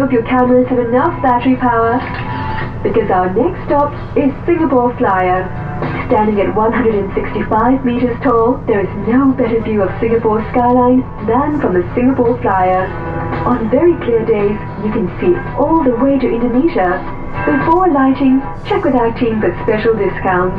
hope your cameras have enough battery power, because our next stop is Singapore Flyer. Standing at 165 meters tall, there is no better view of Singapore's skyline than from the Singapore Flyer. On very clear days, you can see all the way to Indonesia. Before alighting, check with our team for special discounts.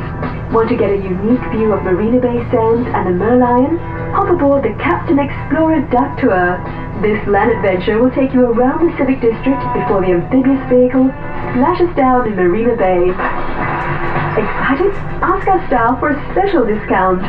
Want to get a unique view of Marina Bay Sands and the Merlion? Hop aboard the Captain Explorer Duck Tour. This land adventure will take you around the Civic District before the amphibious vehicle splashes down in Marina Bay. Excited? Ask our staff for a special discount.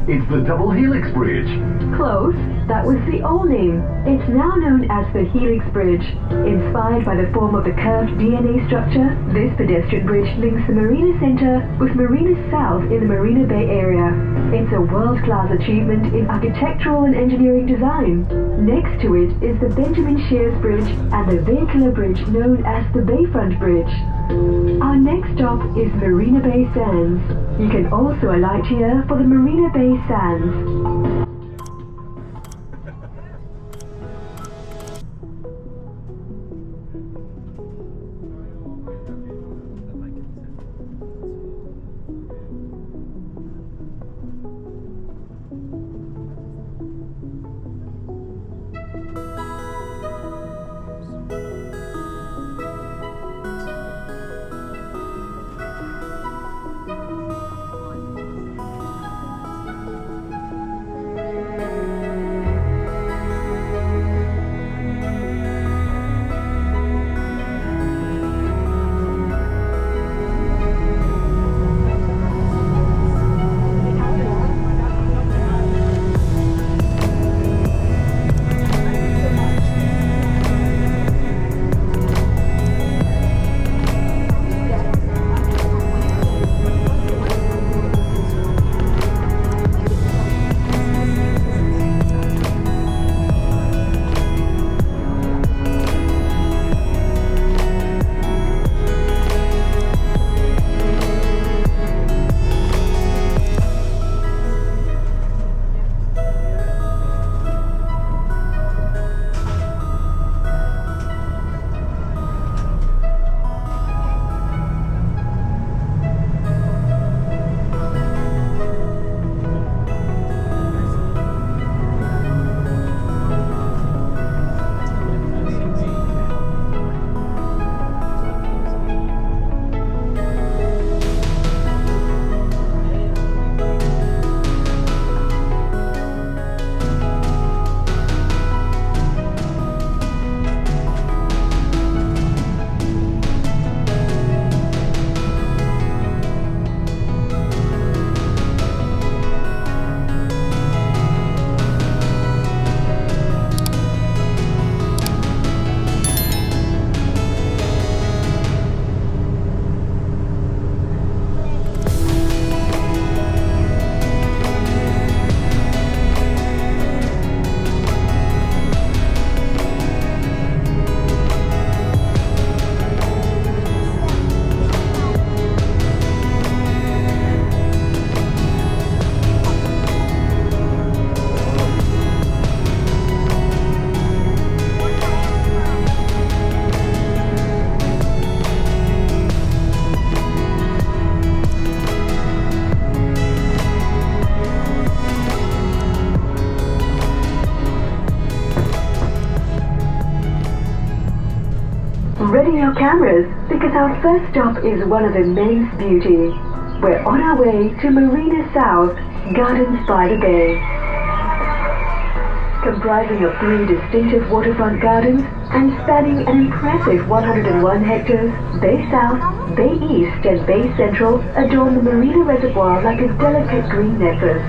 It's the Double Helix Bridge. Close. That was the old name. It's now known as the Helix Bridge. Inspired by the form of the curved DNA structure, this pedestrian bridge links the Marina Center with Marina South in the Marina Bay area. It's a world-class achievement in architectural and engineering design. Next to it is the Benjamin Shears Bridge and the vehicular bridge known as the Bayfront Bridge. Our next stop is Marina Bay Sands. You can also alight here for the Marina Bay Sands. cameras because our first stop is one of immense beauty. We're on our way to Marina South, Gardens by the Bay. Comprising of 3 distinctive waterfront gardens and spanning an impressive 101 hectares, Bay South, Bay East and Bay Central adorn the Marina Reservoir like a delicate green necklace.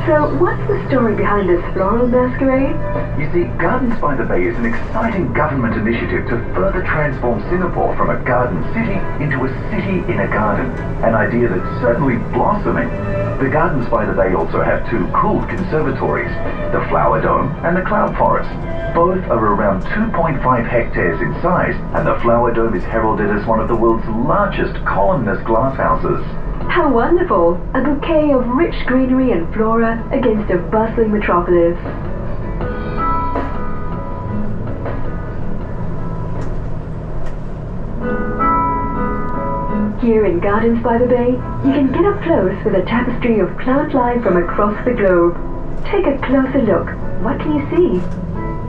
So what's the story behind this floral masquerade? You see, Gardens by the Bay is an exciting government initiative to further transform Singapore from a garden city into a city in a garden, an idea that's certainly blossoming. The Gardens by the Bay also have 2 cool conservatories, the Flower Dome and the Cloud Forest. Both are around 2.5 hectares in size, and the Flower Dome is heralded as one of the world's largest columnless glasshouses. How wonderful! A bouquet of rich greenery and flora against a bustling metropolis. Here in Gardens by the Bay, you can get up close with a tapestry of plant life from across the globe. Take a closer look. What can you see?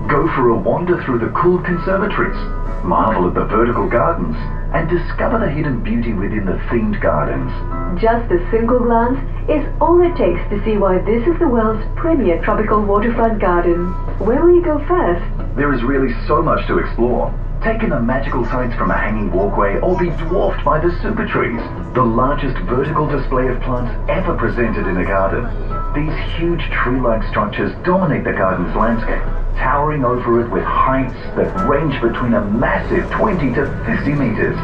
Go for a wander through the cool conservatories, marvel at the vertical gardens, and discover the hidden beauty within the themed gardens. Just a single glance is all it takes to see why this is the world's premier tropical waterfront garden. Where will you go first? There is really so much to explore. Take in the magical sights from a hanging walkway or be dwarfed by the super trees, the largest vertical display of plants ever presented in a garden. These huge tree-like structures dominate the garden's landscape, towering over it with heights that range between a massive 20 to 50 meters.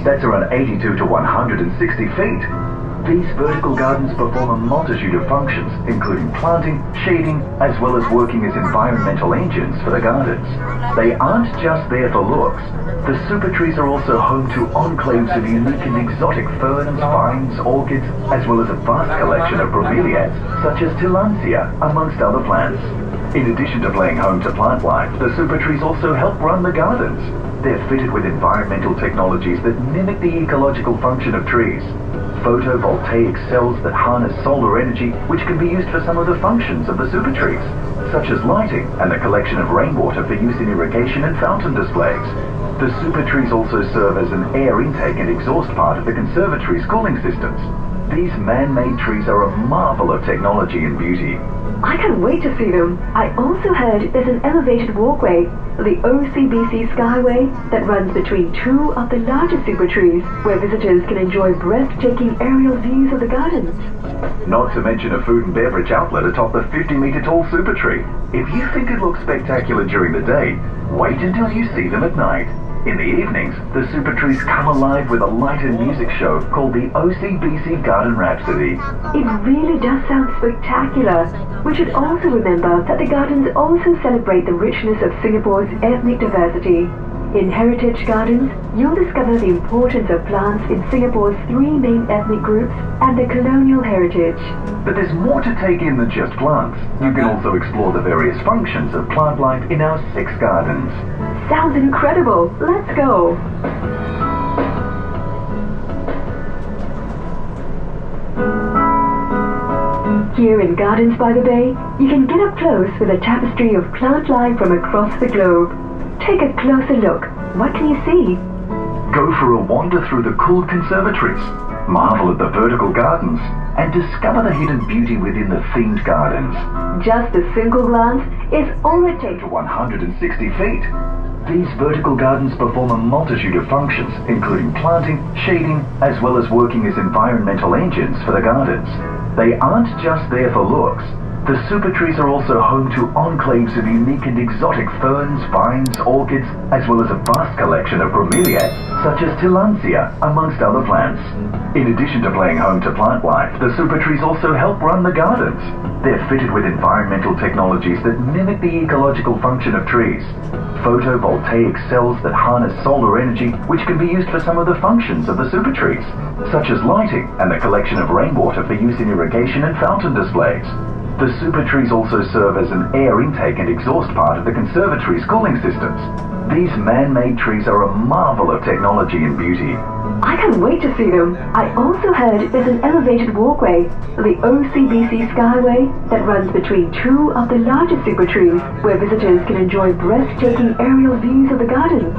That's around 82 to 160 feet. These vertical gardens perform a multitude of functions, including planting, shading, as well as working as environmental engines for the gardens. They aren't just there for looks. The super trees are also home to enclaves of unique and exotic ferns, vines, orchids, as well as a vast collection of bromeliads, such as tillandsia, amongst other plants. In addition to playing home to plant life, the super trees also help run the gardens. They're fitted with environmental technologies that mimic the ecological function of trees. Photovoltaic cells that harness solar energy, which can be used for some of the functions of the super trees, such as lighting and the collection of rainwater for use in irrigation and fountain displays. The super trees also serve as an air intake and exhaust part of the conservatory's cooling systems. These man-made trees are a marvel of technology and beauty. I can't wait to see them. I also heard there's an elevated walkway, the OCBC Skyway, that runs between 2 of the largest super trees, where visitors can enjoy breathtaking aerial views of the gardens. Not to mention a food and beverage outlet atop the 50-meter tall super tree. If you think it looks spectacular during the day, wait until you see them at night. In the evenings, the super trees come alive with a light and music show called the OCBC Garden Rhapsody. It really does sound spectacular. We should also remember that the gardens also celebrate the richness of Singapore's ethnic diversity. In Heritage Gardens, you'll discover the importance of plants in Singapore's 3 main ethnic groups and the colonial heritage. But there's more to take in than just plants. You can also explore the various functions of plant life in our 6 gardens. Sounds incredible. Let's go. Here in Gardens by the Bay, you can get up close with a tapestry of plant life from across the globe. Take a closer look. What can you see? Go for a wander through the cool conservatories, marvel at the vertical gardens, and discover the hidden beauty within the themed gardens. Just a single glance is all it takes. To 160 feet. These vertical gardens perform a multitude of functions, including planting, shading, as well as working as environmental engines for the gardens. They aren't just there for looks. The super trees are also home to enclaves of unique and exotic ferns, vines, orchids, as well as a vast collection of bromeliads, such as tillandsia, amongst other plants. In addition to playing home to plant life, the super trees also help run the gardens. They're fitted with environmental technologies that mimic the ecological function of trees. Photovoltaic cells that harness solar energy, which can be used for some of the functions of the super trees, such as lighting and the collection of rainwater for use in irrigation and fountain displays. The super trees also serve as an air intake and exhaust part of the conservatory's cooling systems. These man-made trees are a marvel of technology and beauty. I can't wait to see them. I also heard there's an elevated walkway, the OCBC Skyway, that runs between two of the largest super trees, where visitors can enjoy breathtaking aerial views of the gardens.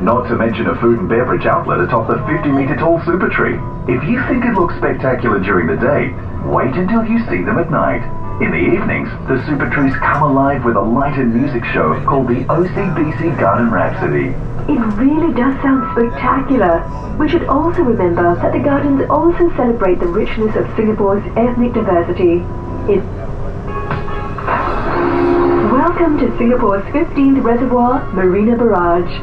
Not to mention a food and beverage outlet atop the 50-meter tall super tree. If you think it looks spectacular during the day, wait until you see them at night. In the evenings, the super trees come alive with a light and music show called the OCBC Garden Rhapsody. It really does sound spectacular. We should also remember that the gardens also celebrate the richness of Singapore's ethnic diversity. Welcome to Singapore's 15th reservoir, Marina Barrage.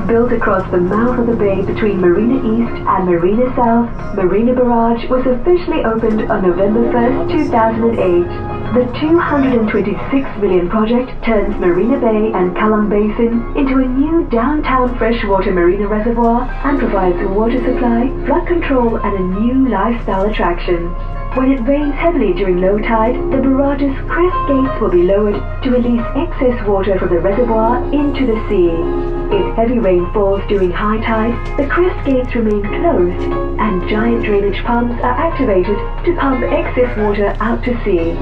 Built across the mouth of the bay between Marina East and Marina South, Marina Barrage was officially opened on November 1st, 2008. The $226 million project turns Marina Bay and Kallang Basin into a new downtown freshwater marina reservoir and provides water supply, flood control, and a new lifestyle attraction. When it rains heavily during low tide, the barrage's crest gates will be lowered to release excess water from the reservoir into the sea. If heavy rain falls during high tide, the crest gates remain closed and giant drainage pumps are activated to pump excess water out to sea.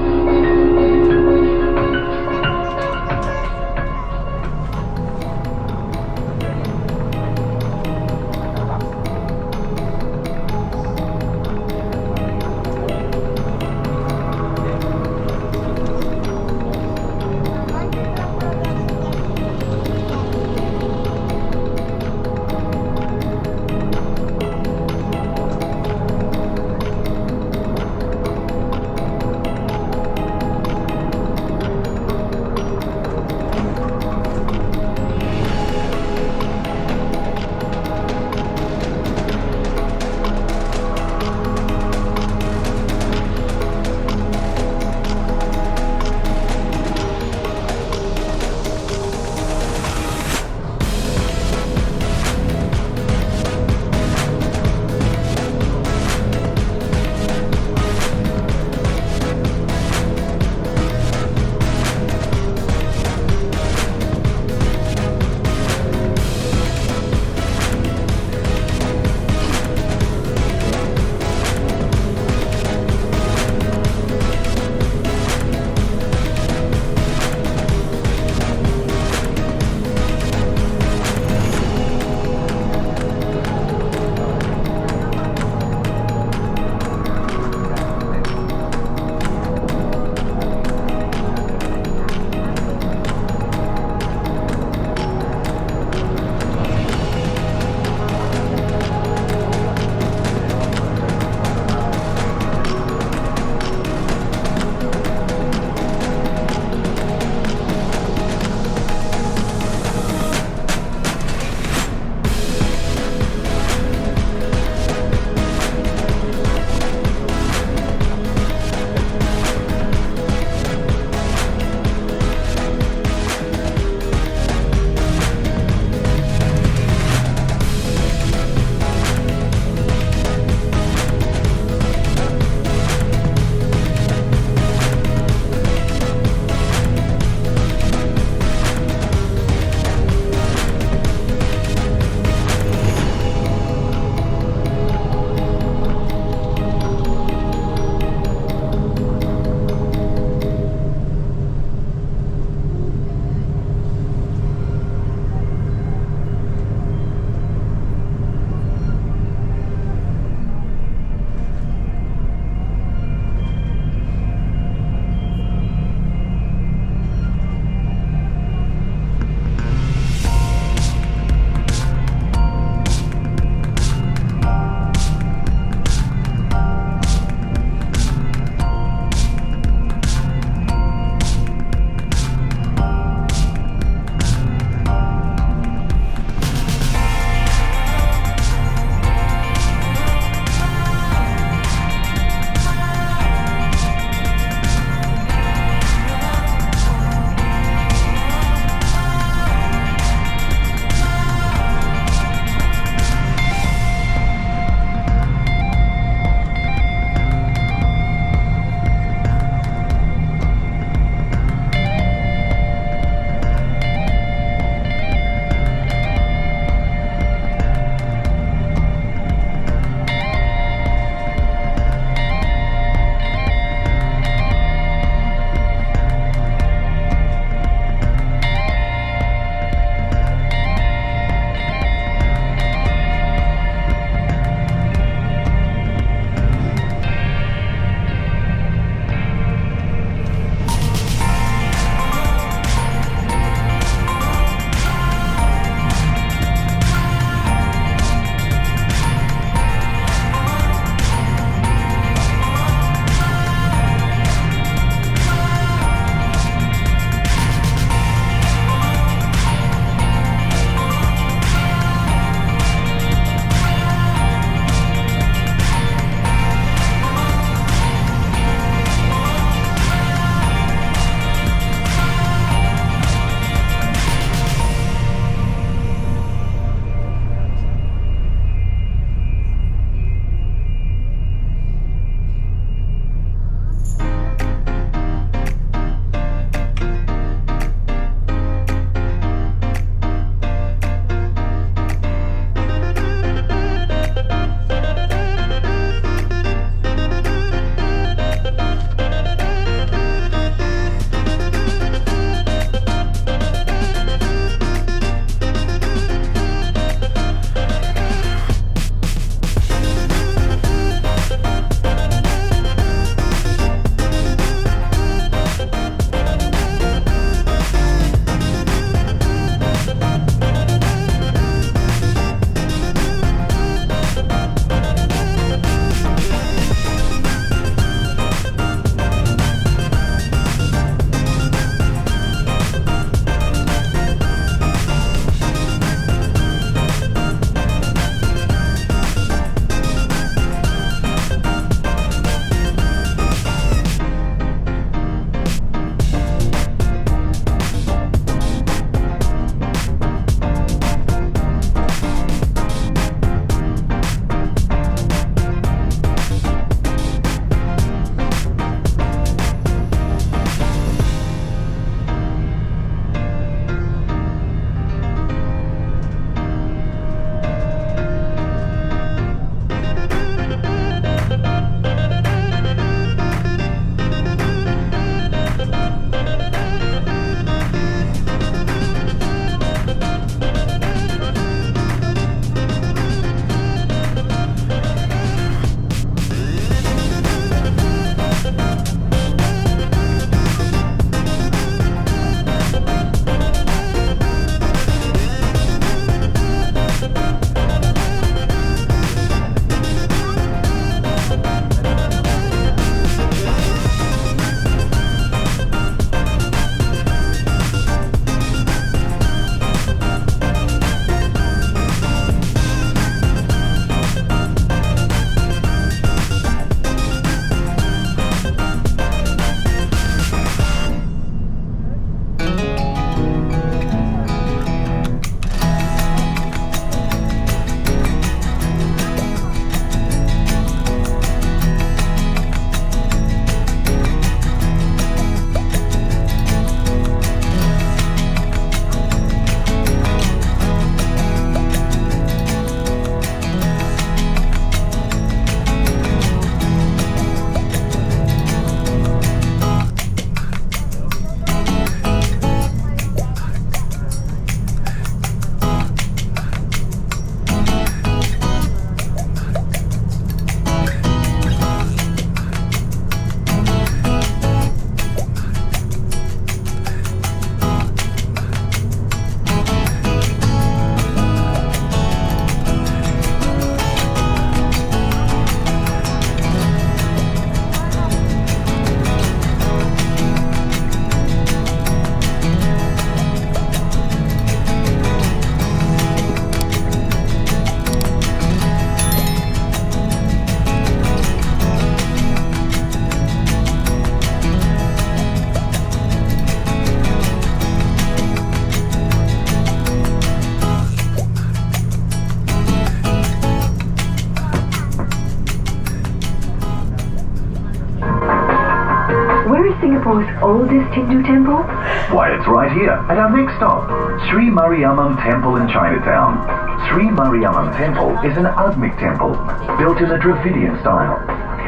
Singapore's oldest Hindu temple? Why, it's right here at our next stop, Sri Mariamman Temple in Chinatown. Sri Mariamman Temple is an Agamic temple built in the Dravidian style.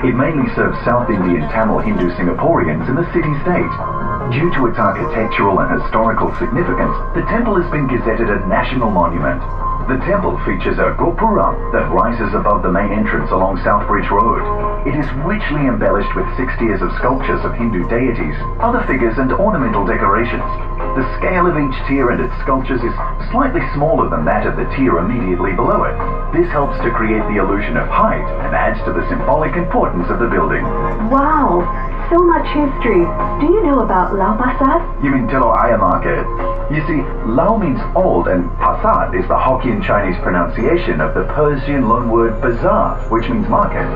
It mainly serves South Indian Tamil Hindu Singaporeans in the city-state. Due to its architectural and historical significance, the temple has been gazetted a national monument. The temple features a gopura that rises above the main entrance along Southbridge Road. It is richly embellished with 6 tiers of sculptures of Hindu deities, other figures and ornamental decorations. The scale of each tier and its sculptures is slightly smaller than that of the tier immediately below it. This helps to create the illusion of height and adds to the symbolic importance of the building. Wow! So much history. Do you know about Lau Pasar? You mean Telok Ayer Market? You see, Lao means old and Pasar is the Hokkien Chinese pronunciation of the Persian loanword bazaar, which means market.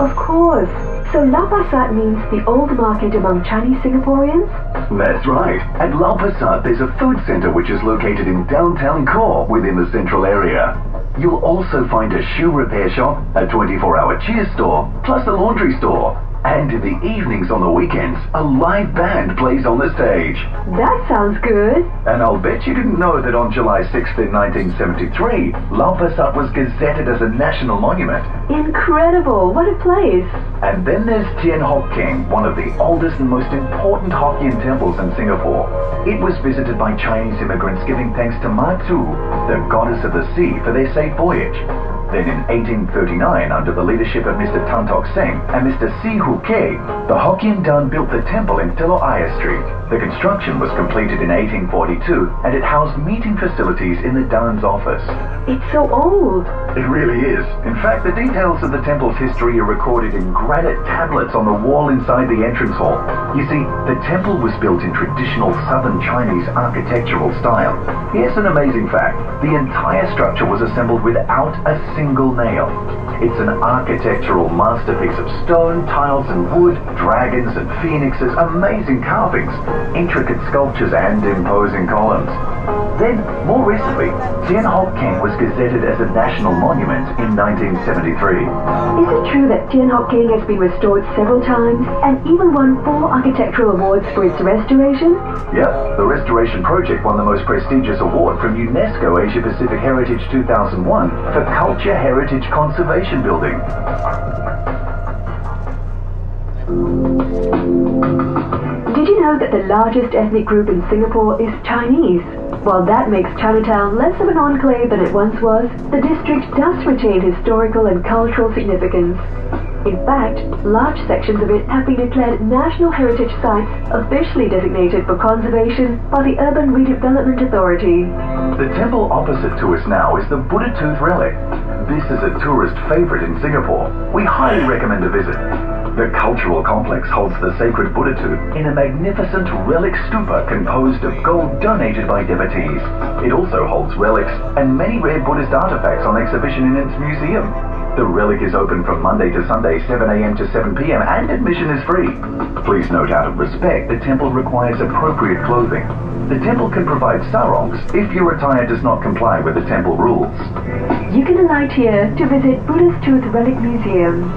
Of course. So Lau Pasar means the old market among Chinese Singaporeans? That's right. At Lau Pasar, there's a food center which is located in downtown core within the central area. You'll also find a shoe repair shop, a 24-hour cheer store, plus a laundry store. And in the evenings on the weekends, a live band plays on the stage. That sounds good. And I'll bet you didn't know that on July 6th in 1973, Lau Pasar was gazetted as a national monument. Incredible. What a place. And then there's Tien Hock Keng, one of the oldest and most important Hokkien temples in Singapore. It was visited by Chinese immigrants giving thanks to Ma Tu, the goddess of the sea, for their safe voyage. Then in 1839, under the leadership of Mr. Tan Tock Seng and Mr. Si Hu Kei, the Hokkien Dun built the temple in Telok Ayer Street. The construction was completed in 1842 and it housed meeting facilities in the Dun's office. It's so old. It really is. In fact, the details of the temple's history are recorded in granite tablets on the wall inside the entrance hall. You see, the temple was built in traditional southern Chinese architectural style. Here's an amazing fact. The entire structure was assembled without a single nail. It's an architectural masterpiece of stone, tiles and wood, dragons and phoenixes, amazing carvings, intricate sculptures and imposing columns. Then, more recently, Tien Hock Keng was gazetted as a national monument in 1973. Is it true that Tien Hock Keng has been restored several times and even won 4 architectural awards for its restoration? Yep, the restoration project won the most prestigious award from UNESCO Asia Pacific Heritage 2001 for Culture Heritage Conservation Building. Did you know that the largest ethnic group in Singapore is Chinese? While that makes Chinatown less of an enclave than it once was, the district does retain historical and cultural significance. In fact, large sections of it have been declared National Heritage Sites officially designated for conservation by the Urban Redevelopment Authority. The temple opposite to us now is the Buddha Tooth Relic. This is a tourist favorite in Singapore. We highly recommend a visit. The cultural complex holds the sacred Buddha tooth in a magnificent relic stupa composed of gold donated by devotees. It also holds relics and many rare Buddhist artifacts on exhibition in its museum. The relic is open from Monday to Sunday 7 a.m. to 7 p.m. and admission is free. Please note, out of respect, the temple requires appropriate clothing. The temple can provide sarongs if your attire does not comply with the temple rules. You can alight here to visit Buddha's Tooth Relic Museum.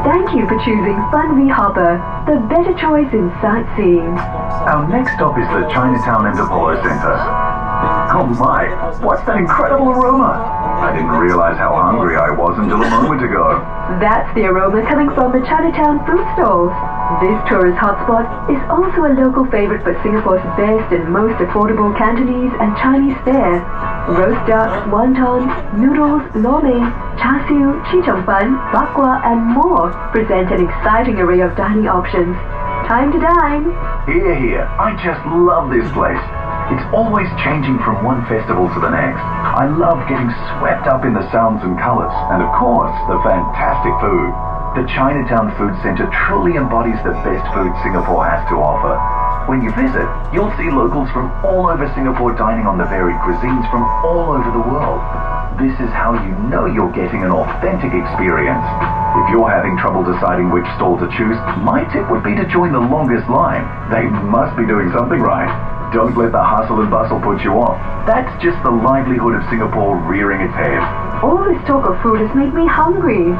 Thank you for choosing FunVee Hopper, the better choice in sightseeing. Our next stop is the Chinatown and Apollo Center. Oh my, what's that incredible aroma? I didn't realize how hungry I was until a moment ago. That's the aroma coming from the Chinatown food stalls. This tourist hotspot is also a local favorite for Singapore's best and most affordable Cantonese and Chinese fare. Roast duck, wonton, noodles, lo mein, char siu, chi chong fan, bak kwa, and more present an exciting array of dining options. Time to dine! Here, here. I just love this place. It's always changing from one festival to the next. I love getting swept up in the sounds and colors, and of course, the fantastic food. The Chinatown Food Center truly embodies the best food Singapore has to offer. When you visit, you'll see locals from all over Singapore dining on the varied cuisines from all over the world. This is how you know you're getting an authentic experience. If you're having trouble deciding which stall to choose, my tip would be to join the longest line. They must be doing something right. Don't let the hustle and bustle put you off. That's just the livelihood of Singapore rearing its head. All this talk of food has made me hungry.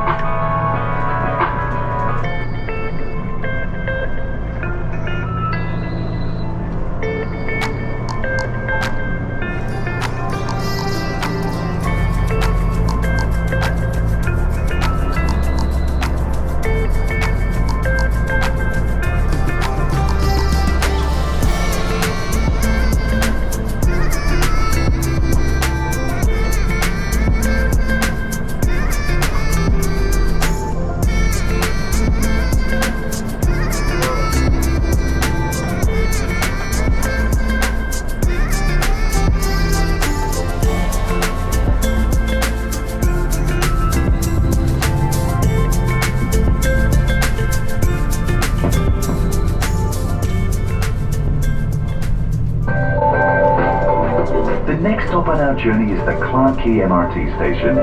The next stop on our journey is the Clarke Quay MRT station.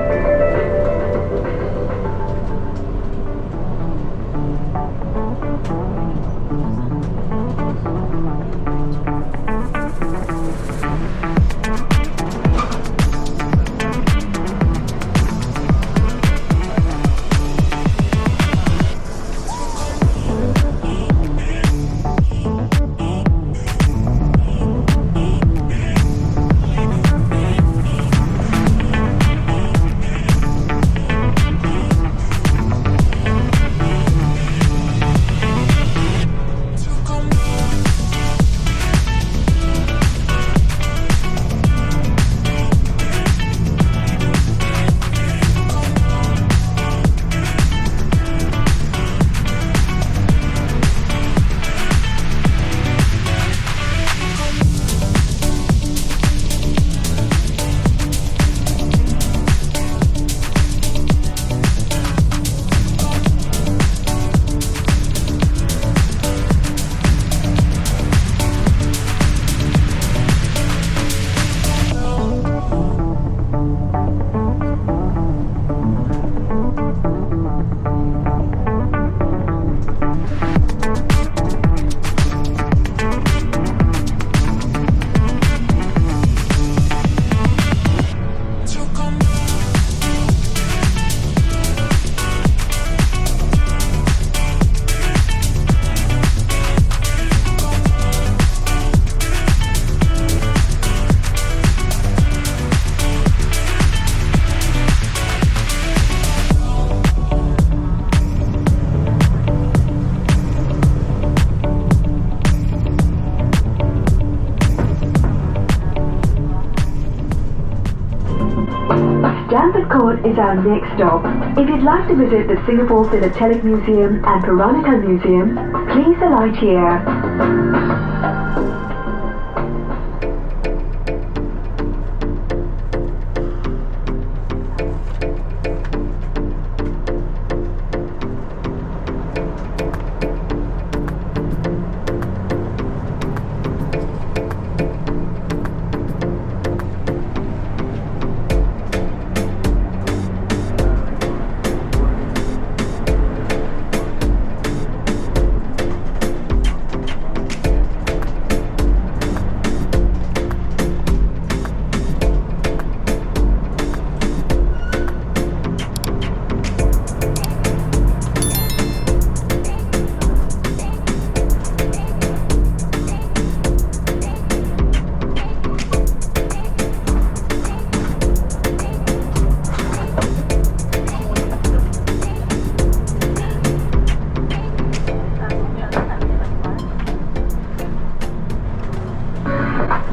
Stamford Court is our next stop. If you'd like to visit the Singapore Philatelic Museum and Peranakan Museum, please alight here.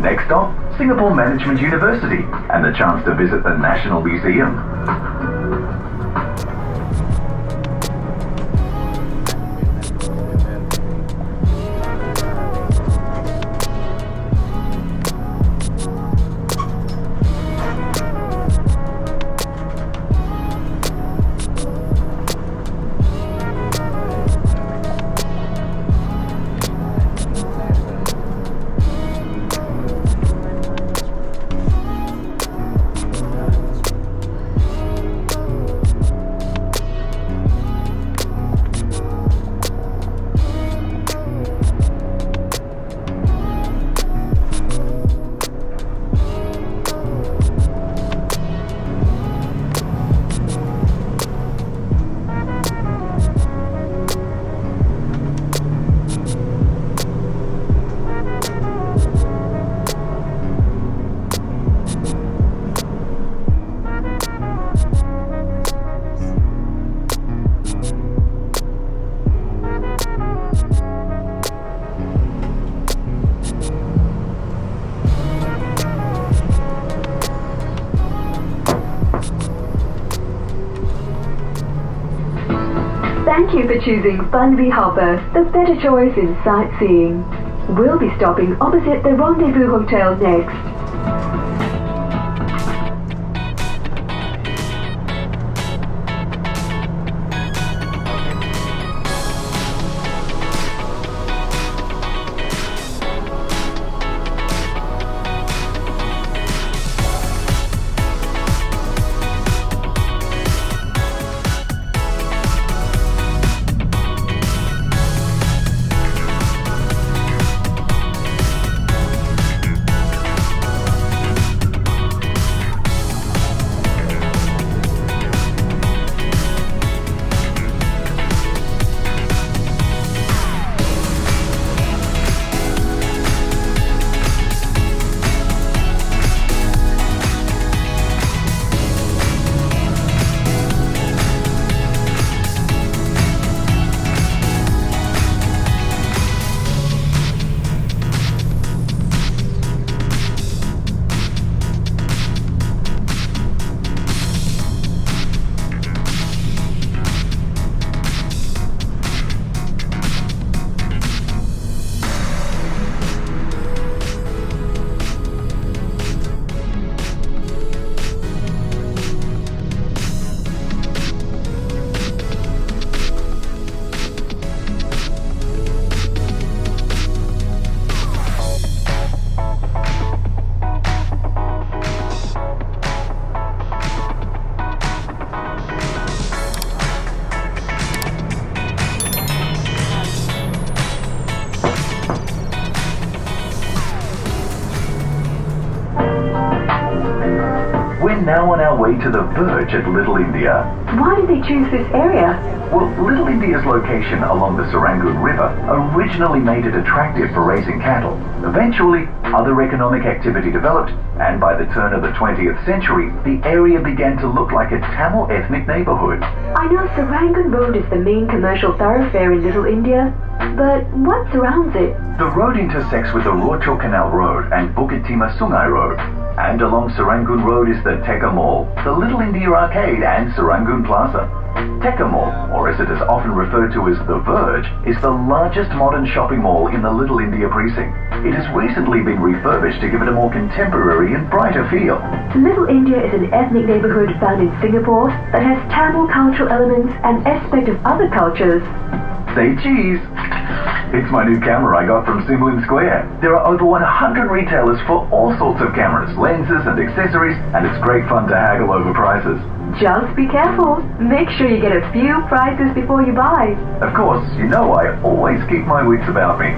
Next stop, Singapore Management University, and the chance to visit the National Museum. Thank you for choosing FunVee Hopper, the better choice in sightseeing. We'll be stopping opposite the Rendezvous Hotel next. We're now on our way to the verge at Little India. Why did they choose this area? Well, Little India's location along the Serangoon River originally made it attractive for raising cattle. Eventually, other economic activity developed, and by the turn of the 20th century, the area began to look like a Tamil ethnic neighborhood. I know Serangoon Road is the main commercial thoroughfare in Little India, but what surrounds it? The road intersects with the Rochor Canal Road and Bukit Timah Sungai Road. And along Serangoon Road is the Tekka Mall, the Little India Arcade and Serangoon Plaza. Tekka Mall, or as it is often referred to as The Verge, is the largest modern shopping mall in the Little India precinct. It has recently been refurbished to give it a more contemporary and brighter feel. Little India is an ethnic neighborhood found in Singapore that has Tamil cultural elements and aspect of other cultures. Say cheese! It's my new camera I got from Sim Lim Square. There are over 100 retailers for all sorts of cameras, lenses and accessories, and it's great fun to haggle over prices. Just be careful. Make sure you get a few prices before you buy. Of course, you know I always keep my wits about me.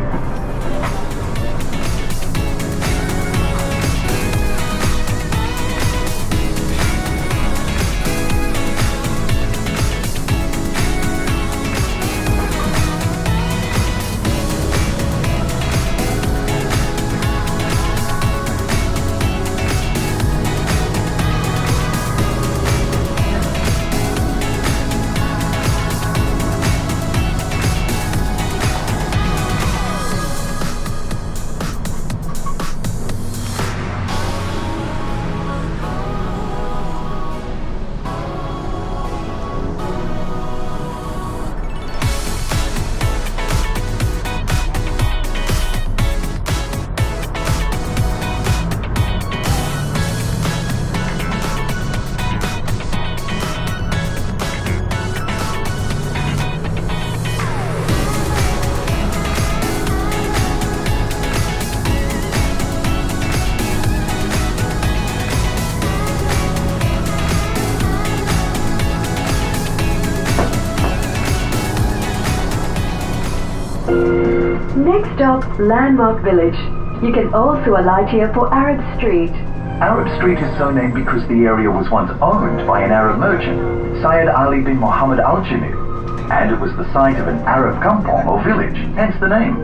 Next stop, Landmark Village. You can also alight here for Arab Street. Arab Street is so named because the area was once owned by an Arab merchant, Syed Ali bin Muhammad al-Jamil, and it was the site of an Arab kampong or village, hence the name.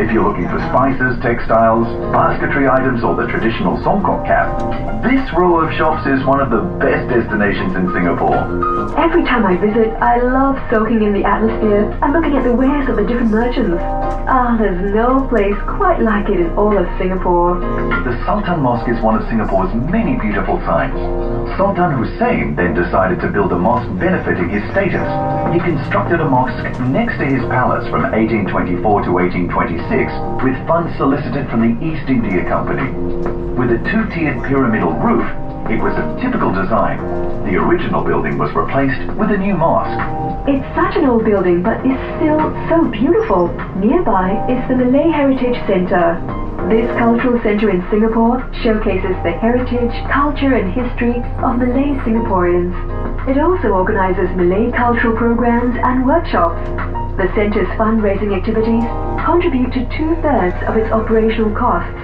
If you're looking for spices, textiles, basketry items or the traditional Songkok cap, this row of shops is one of the best destinations in Singapore. Every time I visit, I love soaking in the atmosphere and looking at the wares of the different merchants. There's no place quite like it in all of Singapore. The Sultan Mosque is one of Singapore's many beautiful sights. Sultan Hussein then decided to build a mosque benefiting his status. He constructed a mosque next to his palace from 1824 to 1826 with funds solicited from the East India Company. With a two-tiered pyramidal roof, it was a typical design. The original building was replaced with a new mosque. It's such an old building, but is still so beautiful. Nearby is the Malay Heritage Centre. This cultural centre in Singapore showcases the heritage, culture and history of Malay Singaporeans. It also organises Malay cultural programs and workshops. The centre's fundraising activities contribute to 2/3 of its operational costs.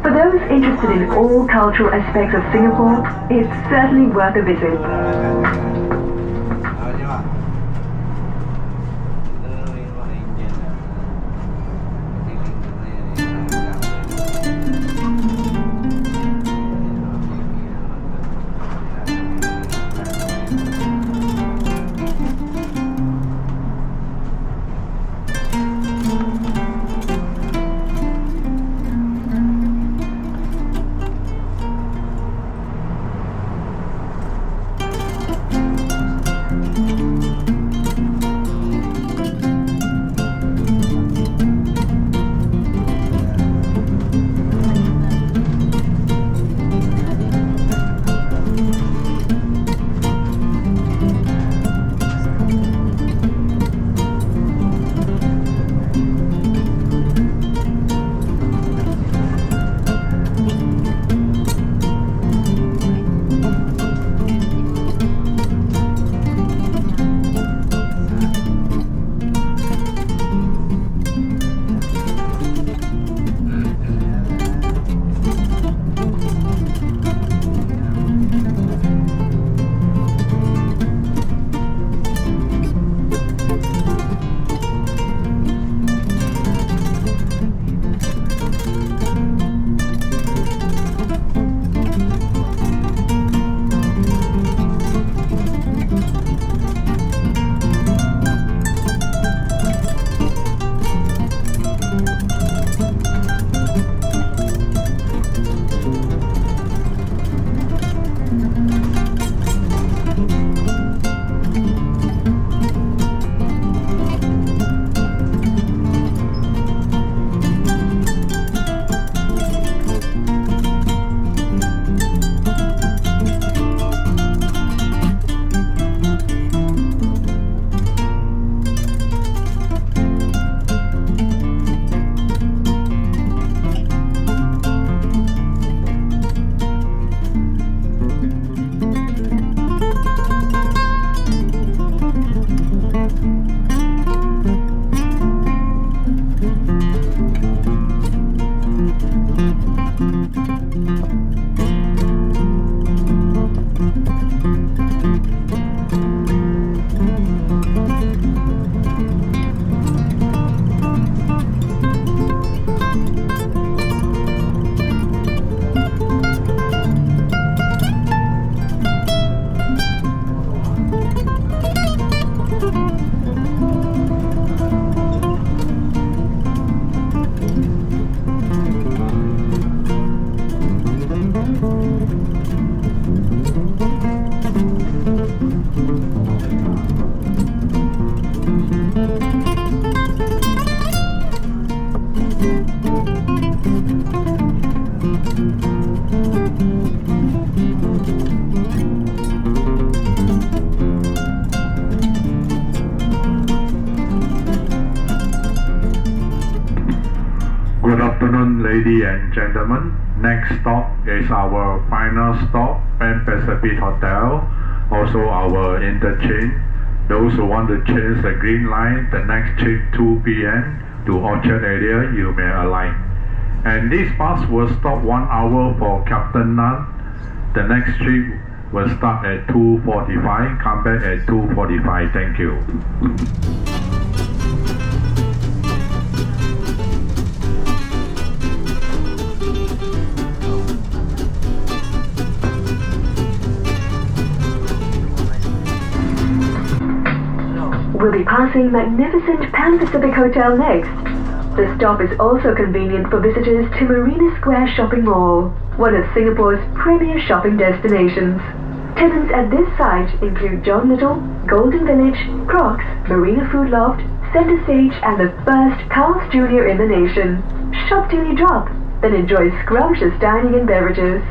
For those interested in all cultural aspects of Singapore, it's certainly worth a visit. Good afternoon, ladies and gentlemen. Next stop is our final stop, Pan Pacific Hotel, also our interchange. Those who want to change the green line, the next trip 2 p.m. to Orchard area, you may alight. And this bus will stop 1 hour for Captain Nun. The next trip will start at 2:45, come back at 2:45. Thank you. We'll be passing magnificent Pan Pacific Hotel next. The stop is also convenient for visitors to Marina Square Shopping Mall, one of Singapore's premier shopping destinations. Tenants at this site include John Little, Golden Village, Crocs, Marina Food Loft, Centre Stage and the first Carl's Jr. in the nation. Shop till you drop, then enjoy scrumptious dining and beverages.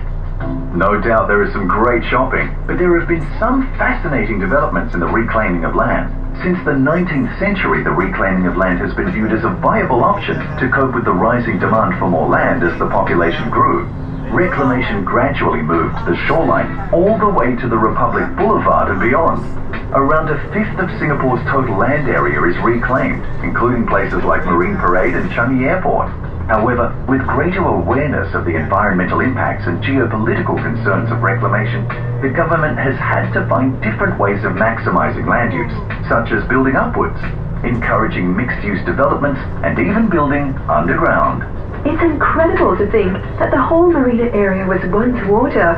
No doubt there is some great shopping, but there have been some fascinating developments in the reclaiming of land. Since the 19th century, the reclaiming of land has been viewed as a viable option to cope with the rising demand for more land as the population grew. Reclamation gradually moved the shoreline all the way to the Republic Boulevard and beyond. Around a fifth of Singapore's total land area is reclaimed, including places like Marine Parade and Changi Airport. However, with greater awareness of the environmental impacts and geopolitical concerns of reclamation, the government has had to find different ways of maximizing land use, such as building upwards, encouraging mixed-use developments, and even building underground. It's incredible to think that the whole marina area was once water.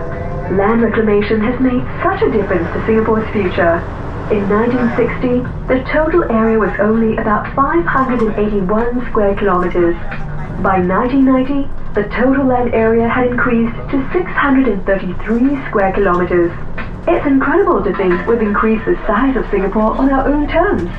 Land reclamation has made such a difference to Singapore's future. In 1960, the total area was only about 581 square kilometers. By 1990, the total land area had increased to 633 square kilometers. It's incredible to think we've increased the size of Singapore on our own terms.